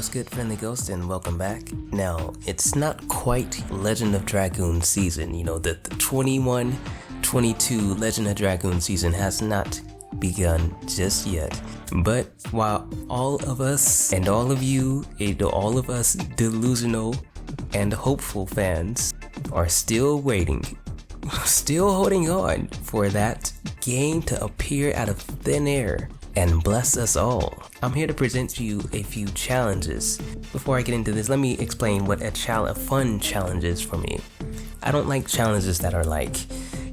What's good, friendly ghost, and welcome back. Now, it's not quite Legend of Dragoon season. You know, the 21-22 Legend of Dragoon season has not begun just yet. But while all of us and all of you, all of us delusional and hopeful fans are still waiting, still holding on for that game to appear out of thin air and bless us all, I'm here to present to you a few challenges. Before I get into this, let me explain what a fun challenge is for me. I don't like challenges that are like,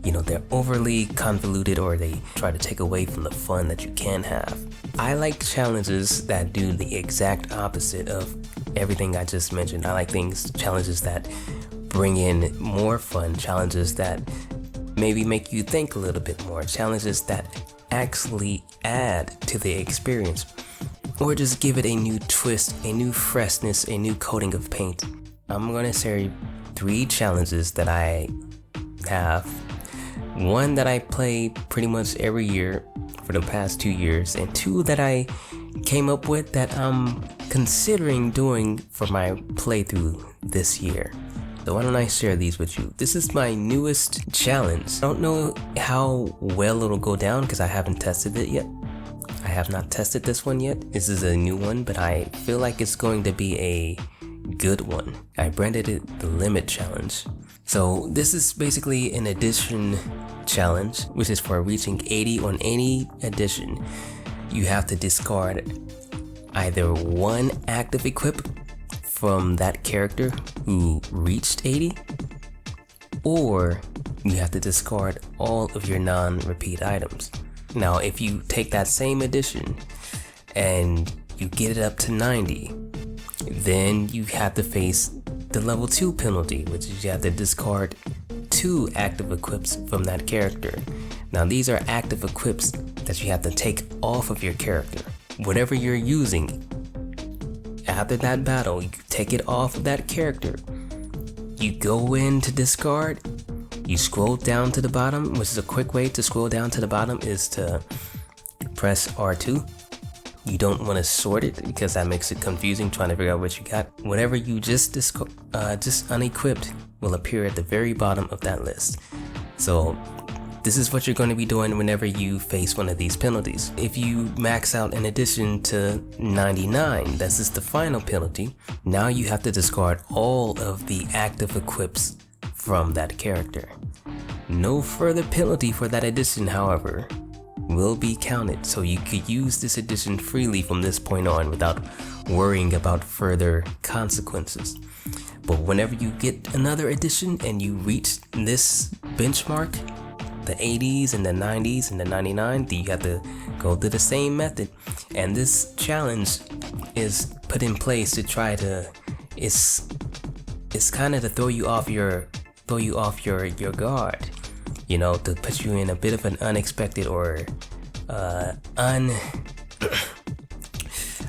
you know, they're overly convoluted or they try to take away from the fun that you can have. I like challenges that do the exact opposite of everything I just mentioned. I like challenges that bring in more fun, challenges that maybe make you think a little bit more, challenges that actually add to the experience, or just give it a new twist, a new freshness, a new coating of paint. I'm gonna share 3 challenges that I have. One that I play pretty much every year for the past 2 years, and 2 that I came up with that I'm considering doing for my playthrough this year. So why don't I share these with you? This is my newest challenge. I don't know how well it'll go down because I haven't tested it yet. I have not tested this one yet. This is a new one, but I feel like it's going to be a good one. I branded it the Limit Challenge. So this is basically an addition challenge, which is for reaching 80 on any addition. You have to discard either one active equip from that character who reached 80, or you have to discard all of your non-repeat items. Now, if you take that same addition and you get it up to 90, then you have to face the level 2 penalty, which is you have to discard 2 active equips from that character. Now, these are active equips that you have to take off of your character. Whatever you're using, after that battle, you take it off of that character. You go in to discard, you scroll down to the bottom, which is a quick way to scroll down to the bottom is to press R2. You don't want to sort it because that makes it confusing trying to figure out what you got. Whatever you just unequipped will appear at the very bottom of that list. So this is what you're going to be doing whenever you face one of these penalties. If you max out in addition to 99, this is the final penalty. Now you have to discard all of the active equips from that character. No further penalty for that addition, however, will be counted. So you could use this addition freely from this point on without worrying about further consequences. But whenever you get another addition and you reach this benchmark, the 80s and the 90s and the 99, you have to go through the same method. And this challenge is put in place to try to, it's kind of to throw you off your guard, you know, to put you in a bit of an unexpected or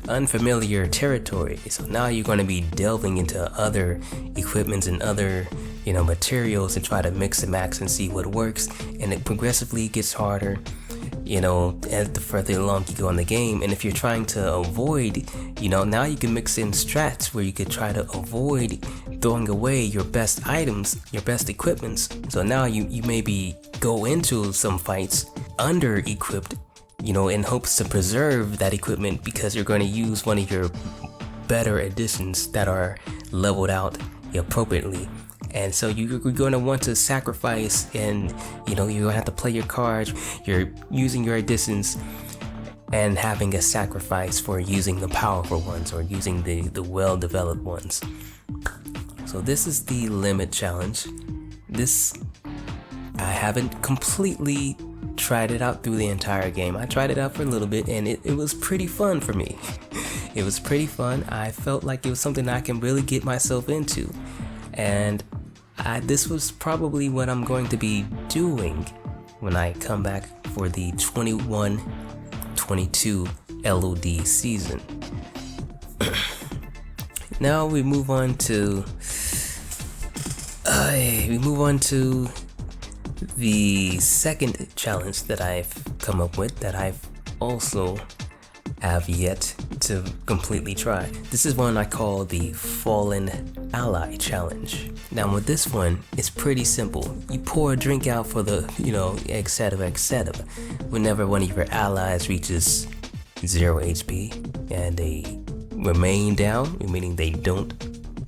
unfamiliar territory. So now you're going to be delving into other equipments and other, you know, materials and try to mix and match and see what works, and it progressively gets harder, you know, as the further along you go in the game. And if you're trying to avoid, you know, now you can mix in strats where you could try to avoid throwing away your best items, your best equipments. So now you maybe go into some fights under equipped, you know, in hopes to preserve that equipment because you're going to use one of your better additions that are leveled out appropriately. And so you're going to want to sacrifice, and you know, you're going to have to play your cards. You're using your additions and having a sacrifice for using the powerful ones or using the well-developed ones. So this is the Limit Challenge. This, I haven't completely tried it out through the entire game. I tried it out for a little bit and it was pretty fun for me. It was pretty fun. I felt like it was something I can really get myself into. And this was probably what I'm going to be doing when I come back for the 21-22 LOD season. Now we move on to the second challenge that I've come up with that I've also have yet to completely try. This is one I call the Fallen Ally Challenge. Now with this one, it's pretty simple. You pour a drink out for the, etc, etc. Whenever one of your allies reaches 0 HP and they remain down, meaning they don't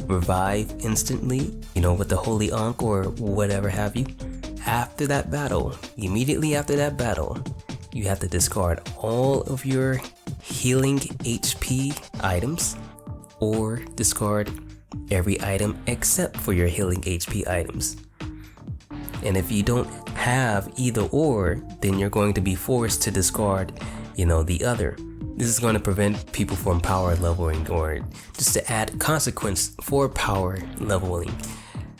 revive instantly, with the Holy Ankh or whatever have you. After that battle, immediately after that battle, you have to discard all of your healing HP items or discard every item except for your healing HP items. And if you don't have either or, then you're going to be forced to discard, the other. This is going to prevent people from power leveling, or just to add consequence for power leveling.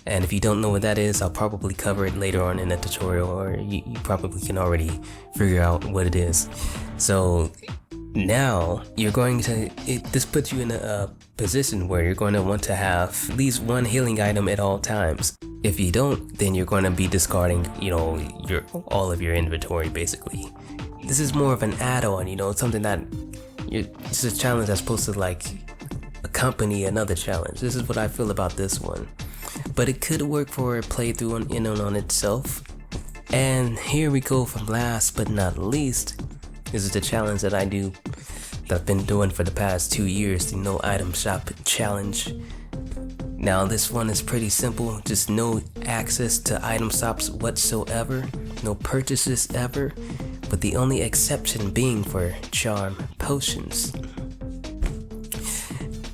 And if you don't know what that is, I'll probably cover it later on in the tutorial, or you probably can already figure out what it is. So now you're going to, this puts you in a position where you're going to want to have at least one healing item at all times. If you don't, then you're going to be discarding, all of your inventory basically. This is more of an add-on, something that it's a challenge that's supposed to accompany another challenge. This is what I feel about this one. But it could work for a playthrough in and on itself. And here we go from last but not least. This is the challenge that I've been doing for the past 2 years, the No Item Shop Challenge. Now this one is pretty simple, just no access to item shops whatsoever, no purchases ever, but the only exception being for charm potions.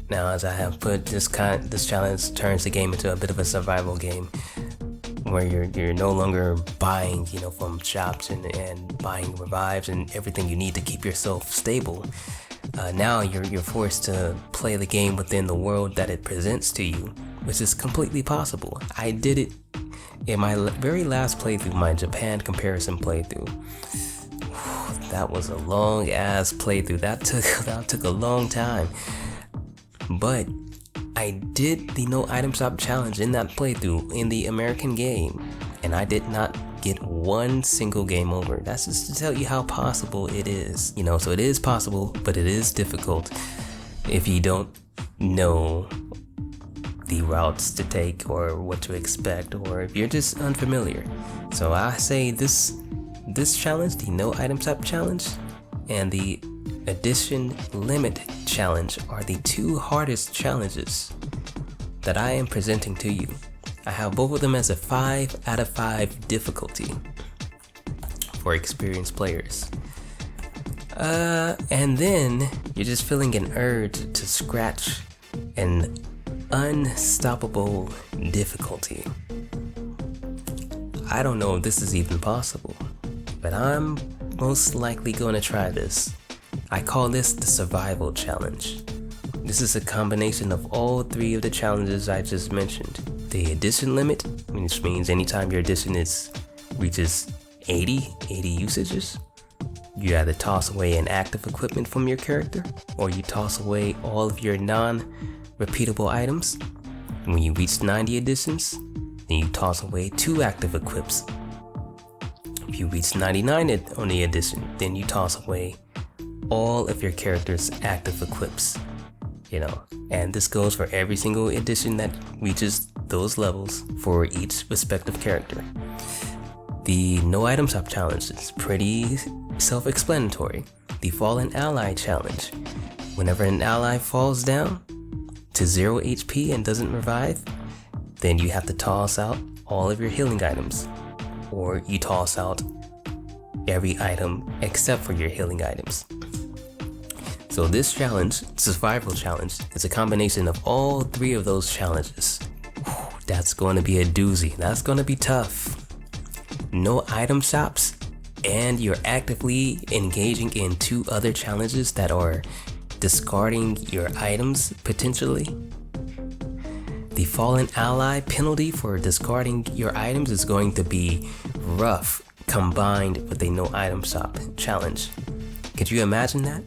Now, as I have put, this challenge turns the game into a bit of a survival game, where you're no longer buying, from shops and buying revives and everything you need to keep yourself stable. Now you're forced to play the game within the world that it presents to you, which is completely possible. I did it in my very last playthrough, my Japan comparison playthrough. That was a long ass playthrough. That took a long time. But I did the No Item Shop Challenge in that playthrough in the American game, and I did not get one single game over. That's just to tell you how possible it is. So it is possible, but it is difficult if you don't know the routes to take or what to expect, or if you're just unfamiliar. So I say this challenge, the No Item Shop Challenge and the Edition Limit Challenge, are the two hardest challenges that I am presenting to you. I have both of them as a 5 out of 5 difficulty for experienced players. And then you're just feeling an urge to scratch an unstoppable difficulty. I don't know if this is even possible, but I'm most likely going to try this. I call this the Survival Challenge. This is a combination of all 3 of the challenges I just mentioned. The edition limit, which means anytime your edition reaches 80 usages, you either toss away an active equipment from your character, or you toss away all of your non-repeatable items. When you reach 90 editions, then you toss away 2 active equips. If you reach 99 on the edition, then you toss away all of your character's active equips. And this goes for every single edition that reaches those levels for each respective character. The No Item Shop Challenge is pretty self-explanatory. The Fallen Ally Challenge. Whenever an ally falls down to 0 HP and doesn't revive, then you have to toss out all of your healing items, or you toss out every item except for your healing items. So this challenge, Survival Challenge, is a combination of all 3 of those challenges. That's going to be a doozy. That's going to be tough. No item shops, and you're actively engaging in 2 other challenges that are discarding your items potentially. The Fallen Ally penalty for discarding your items is going to be rough, combined with a No Item Shop Challenge. Could you imagine that?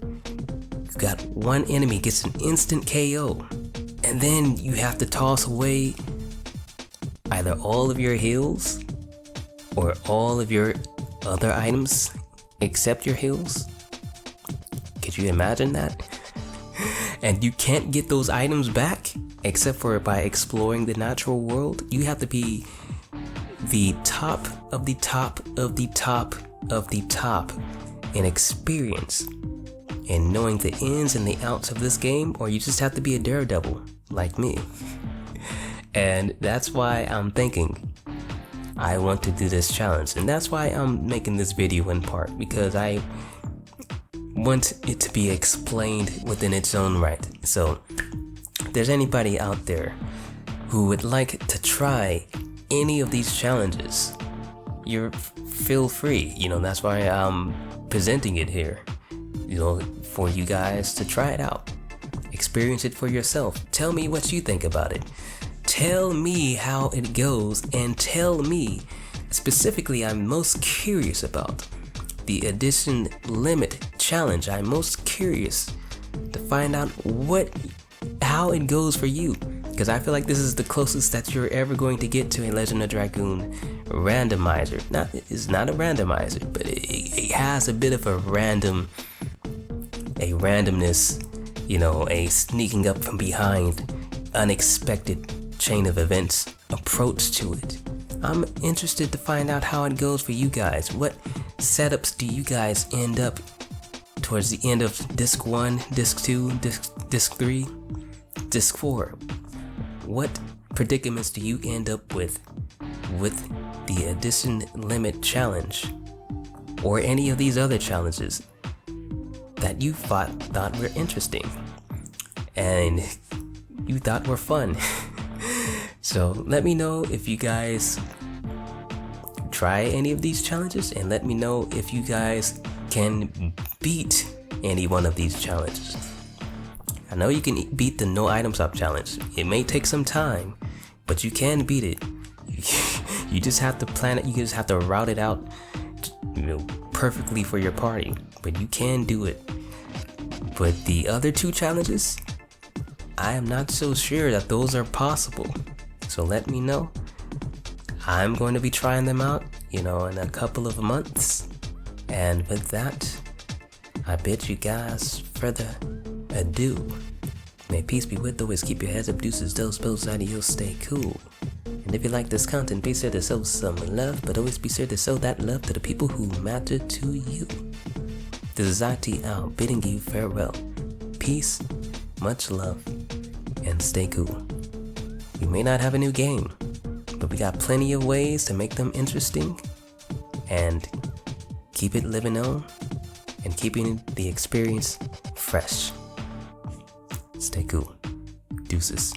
You've got one enemy gets an instant KO, and then you have to toss away either all of your heals or all of your other items except your heals. Could you imagine that? and you can't get those items back except for by exploring the natural world. You have to be the top of the top of the top of the top in experience and knowing the ins and the outs of this game, or you just have to be a daredevil like me. And that's why I'm thinking I want to do this challenge, and that's why I'm making this video in part, because I want it to be explained within its own right. So if there's anybody out there who would like to try any of these challenges, feel free. That's why I'm presenting it here, for you guys to try it out, experience it for yourself. Tell me what you think about it. Tell me how it goes, and tell me specifically, I'm most curious about the edition limit challenge. I'm most curious to find out how it goes for you, because I feel like this is the closest that you're ever going to get to a Legend of Dragoon randomizer. It's not a randomizer, but it has a bit of a randomness, a sneaking up from behind, unexpected chain of events approach to it. I'm interested to find out how it goes for you guys. What setups do you guys end up towards the end of disc 1, disc 2, disc 3, disc 4? What predicaments do you end up with the edition limit challenge, or any of these other challenges that you thought were interesting and you thought were fun? So let me know if you guys try any of these challenges, and let me know if you guys can beat any one of these challenges. I know you can beat the no item shop challenge. It may take some time, but you can beat it. You just have to plan it. You just have to route it out, perfectly for your party. But you can do it. But the other two challenges, I am not so sure that those are possible. So let me know. I'm going to be trying them out, in a couple of months. And with that, I bid you guys further adieu. May peace be with, always keep your heads up, deuces, those bows, adios, stay cool. And if you like this content, be sure to show some love, but always be sure to show that love to the people who matter to you. This is ITOwl bidding you farewell. Peace, much love, and stay cool. We may not have a new game, but we got plenty of ways to make them interesting and keep it living on and keeping the experience fresh. Stay cool. Deuces.